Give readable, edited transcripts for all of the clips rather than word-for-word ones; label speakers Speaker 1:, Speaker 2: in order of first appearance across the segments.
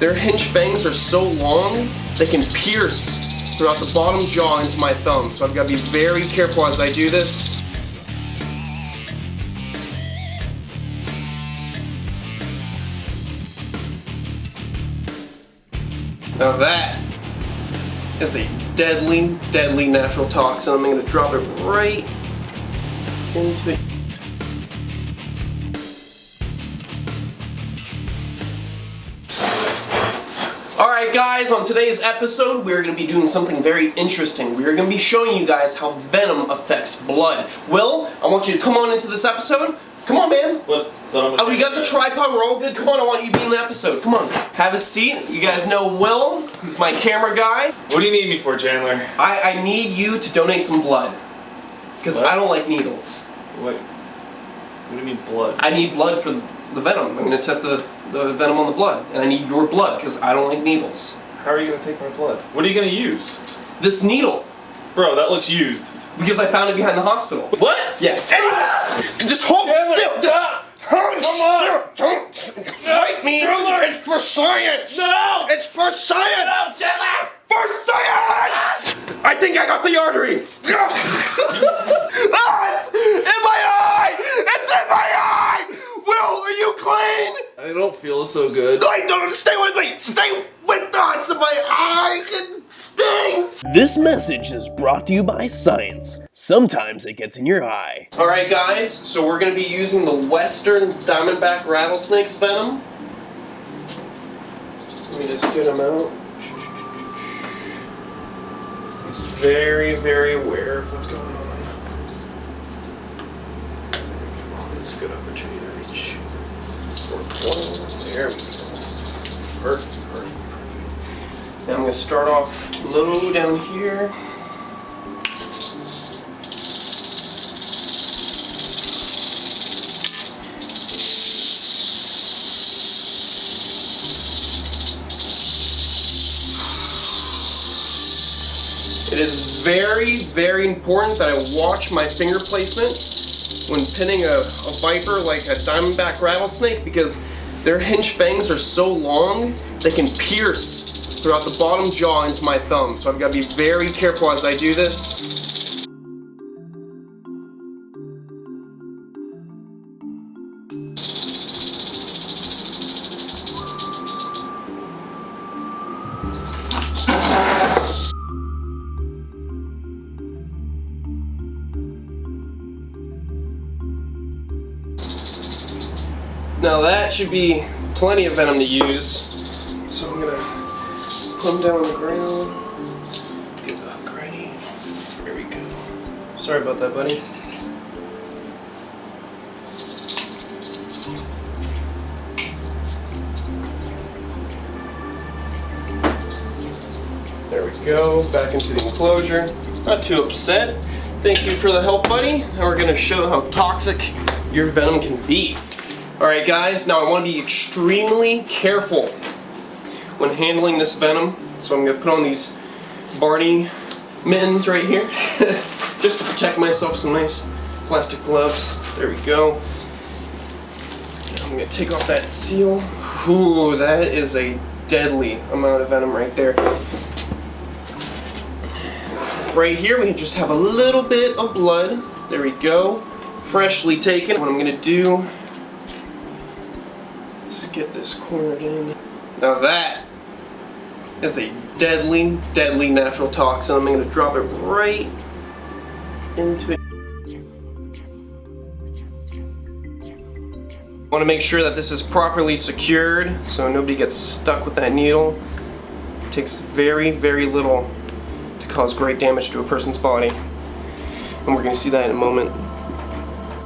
Speaker 1: Their hinge fangs are so long, they can pierce throughout the bottom jaw into my thumb. So I've got to be very careful as I do this. Now that is a deadly, deadly natural toxin. I'm going to drop it right into it. Alright guys, on today's episode we're going to be doing something very interesting. We're going to be showing you guys how venom affects blood. Will, I want you to come on into this episode. Come on, man.
Speaker 2: What?
Speaker 1: We got the tripod, we're all good. Come on, I want you to be in the episode. Come on, have a seat. You guys know Will, he's my camera guy.
Speaker 2: What do you need me for, Chandler?
Speaker 1: I need you to donate some blood. Because I don't like needles.
Speaker 2: What do you mean blood?
Speaker 1: I need blood for the venom. I'm going to test the venom on the blood. And I need your blood because I don't like needles.
Speaker 2: How are you going to take my blood? What are you going to use?
Speaker 1: This needle.
Speaker 2: Bro, that looks used.
Speaker 1: Because I found it behind the hospital.
Speaker 2: What?
Speaker 1: Yeah. Anyways, just hold still. Just hold still. Don't fight me.
Speaker 2: Chandler.
Speaker 1: It's for science.
Speaker 2: No!
Speaker 1: It's for science.
Speaker 2: No, Chandler!
Speaker 1: For science! I think I got the artery. Ah, it's in my eye. It's in my eye. Will, are you clean?
Speaker 2: I don't feel so good.
Speaker 1: I don't. Stay with me. Stay with me. It's in my eye. It stings.
Speaker 3: This message is brought to you by science. Sometimes it gets in your eye.
Speaker 1: Alright guys, so we're going to be using the Western Diamondback Rattlesnake's venom. Let me just get him out. He's very, very aware of what's going on. This is a good opportunity to reach. There we go. Perfect, perfect, perfect. Now I'm going to start off low down here. It is very, very important that I watch my finger placement when pinning a viper like a diamondback rattlesnake because their hinge fangs are so long they can pierce throughout the bottom jaw into my thumb. So I've got to be very careful as I do this. Now that should be plenty of venom to use. So I'm gonna put him down on the ground. Get the hook ready. There we go. Sorry about that, buddy. There we go. Back into the enclosure. Not too upset. Thank you for the help, buddy. Now we're gonna show how toxic your venom can be. Alright guys, now I want to be extremely careful when handling this venom. So I'm going to put on these Barney mittens right here just to protect myself, some nice plastic gloves. There we go. I'm going to take off that seal. Ooh, that is a deadly amount of venom right there. Right here we just have a little bit of blood. There we go. Freshly taken. What I'm going to do, let's get this cornered in. Now that is a deadly, deadly natural toxin. I'm going to drop it right into it. I want to make sure that this is properly secured so nobody gets stuck with that needle. It takes very, very little to cause great damage to a person's body. And we're going to see that in a moment.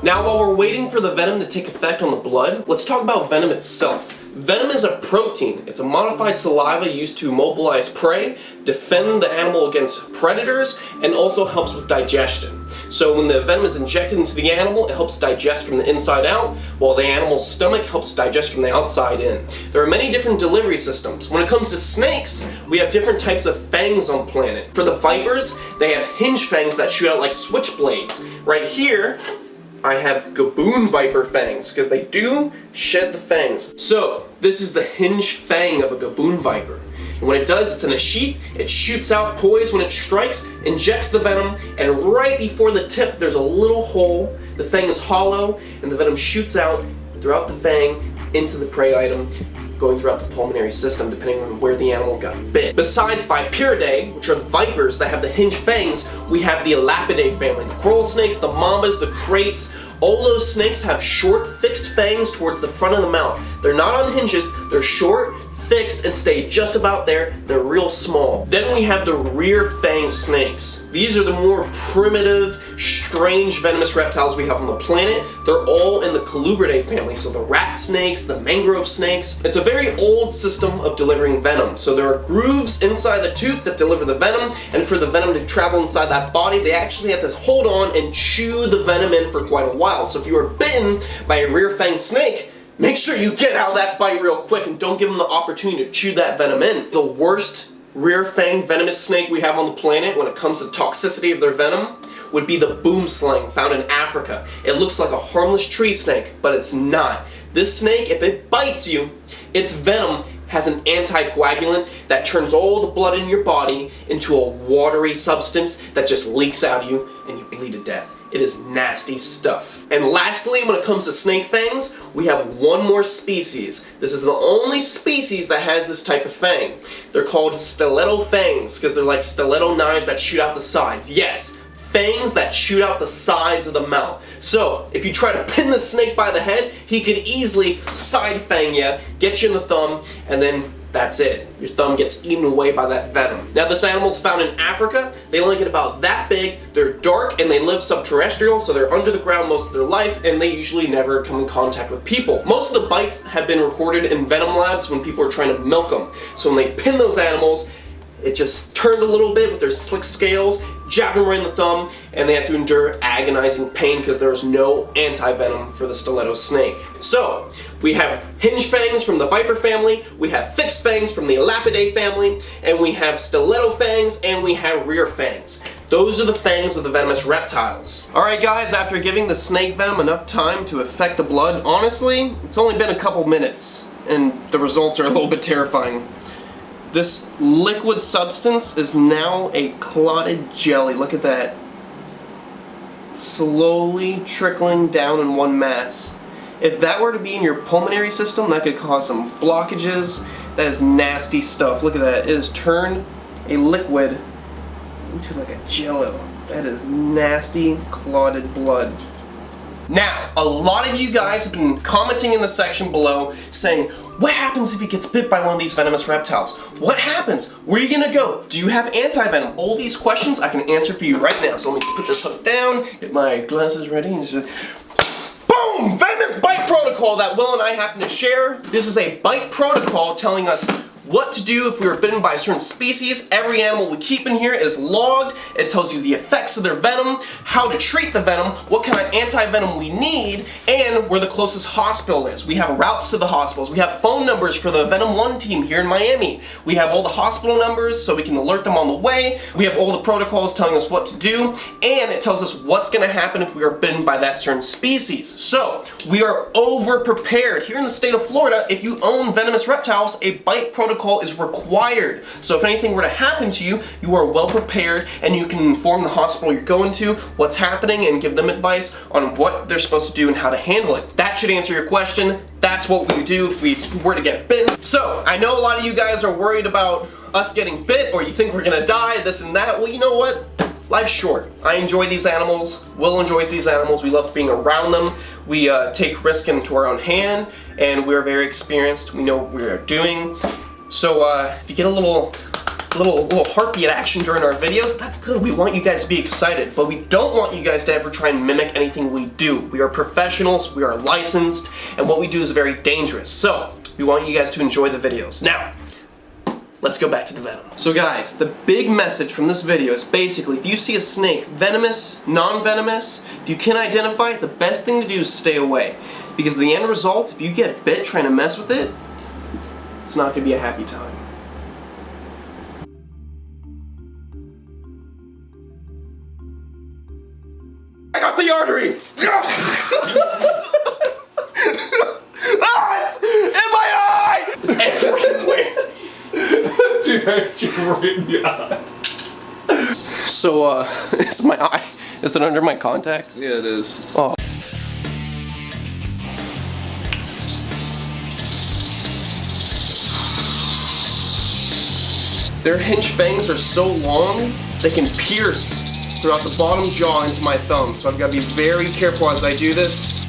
Speaker 1: Now while we're waiting for the venom to take effect on the blood, let's talk about venom itself. Venom is a protein. It's a modified saliva used to immobilize prey, defend the animal against predators, and also helps with digestion. So when the venom is injected into the animal, it helps digest from the inside out, while the animal's stomach helps digest from the outside in. There are many different delivery systems. When it comes to snakes, we have different types of fangs on the planet. For the vipers, they have hinge fangs that shoot out like switchblades. Right here, I have gaboon viper fangs, because they do shed the fangs. So, this is the hinge fang of a gaboon viper. And when it does, it's in a sheath, it shoots out poison when it strikes, injects the venom, and right before the tip there's a little hole. The fang is hollow, and the venom shoots out throughout the fang into the prey item, going throughout the pulmonary system depending on where the animal got bit. Besides Viperidae, which are the vipers that have the hinge fangs, we have the Elapidae family. The coral snakes, the mambas, the kraits, all those snakes have short, fixed fangs towards the front of the mouth. They're not on hinges, they're short, fixed, and stay just about there. They're real small. Then we have the rear fang snakes. These are the more primitive, strange venomous reptiles we have on the planet. They're all in the Colubridae family, so the rat snakes, the mangrove snakes. It's a very old system of delivering venom. So there are grooves inside the tooth that deliver the venom, and for the venom to travel inside that body, they actually have to hold on and chew the venom in for quite a while. So if you are bitten by a rear fang snake, make sure you get out of that bite real quick and don't give them the opportunity to chew that venom in. The worst rear fang venomous snake we have on the planet when it comes to toxicity of their venom would be the boomslang found in Africa. It looks like a harmless tree snake, but it's not. This snake, if it bites you, its venom has an anticoagulant that turns all the blood in your body into a watery substance that just leaks out of you and you bleed to death. It is nasty stuff. And lastly, when it comes to snake fangs, we have one more species. This is the only species that has this type of fang. They're called stiletto fangs because they're like stiletto knives that shoot out the sides. Yes, fangs that shoot out the sides of the mouth. So, if you try to pin the snake by the head, he could easily side fang you, get you in the thumb, and then that's it. Your thumb gets eaten away by that venom. Now, this animal's found in Africa. They only get about that big. They're dark and they live subterrestrial, so they're under the ground most of their life, and they usually never come in contact with people. Most of the bites have been recorded in venom labs when people are trying to milk them. So when they pin those animals, it just turned a little bit with their slick scales, jab them right in the thumb, and they have to endure agonizing pain because there is no anti-venom for the stiletto snake. So, we have hinge fangs from the viper family, we have fixed fangs from the Elapidae family, and we have stiletto fangs, and we have rear fangs. Those are the fangs of the venomous reptiles. Alright guys, after giving the snake venom enough time to affect the blood, honestly, it's only been a couple minutes, and the results are a little bit terrifying. This liquid substance is now a clotted jelly. Look at that. Slowly trickling down in one mass. If that were to be in your pulmonary system, that could cause some blockages. That is nasty stuff. Look at that. It has turned a liquid into like a jello. That is nasty, clotted blood. Now, a lot of you guys have been commenting in the section below saying, what happens if he gets bit by one of these venomous reptiles? What happens? Where are you gonna go? Do you have anti-venom? All these questions I can answer for you right now. So let me put this hook down, get my glasses ready, and just... Boom! Venomous bite protocol that Will and I happen to share. This is a bite protocol telling us what to do if we were bitten by a certain species. Every animal we keep in here is logged. It tells you the effects of their venom, how to treat the venom, what kind of anti-venom we need, and where the closest hospital is. We have routes to the hospitals. We have phone numbers for the Venom 1 team here in Miami. We have all the hospital numbers so we can alert them on the way. We have all the protocols telling us what to do, and it tells us what's going to happen if we are bitten by that certain species. So, we are over-prepared. Here in the state of Florida, if you own venomous reptiles, a bite protocol is required. So if anything were to happen to you, you are well prepared and you can inform the hospital you're going to what's happening and give them advice on what they're supposed to do and how to handle it. That should answer your question. That's what we do if we were to get bitten. So I know a lot of you guys are worried about us getting bit, or you think we're gonna die, this and that. Well, you know what? Life's short. I enjoy these animals. Will enjoys these animals. We love being around them. We take risk into our own hand, and we're very experienced. We know what we're doing. So if you get a little heartbeat action during our videos, that's good. We want you guys to be excited, but we don't want you guys to ever try and mimic anything we do. We are professionals, we are licensed, and what we do is very dangerous. So we want you guys to enjoy the videos. Now, let's go back to the venom. So guys, the big message from this video is basically, if you see a snake, venomous, non-venomous, if you can identify it, the best thing to do is stay away. Because the end result, if you get bit trying to mess with it, it's not going to be a happy time. got the artery! Ah, it's in my eye! It's everywhere!
Speaker 2: Dude, I hit you right in the eye.
Speaker 1: So, is my eye, is it under my contact?
Speaker 2: Yeah, it is.
Speaker 1: Oh. Their hinge fangs are so long, they can pierce throughout the bottom jaw into my thumb. So I've got to be very careful as I do this.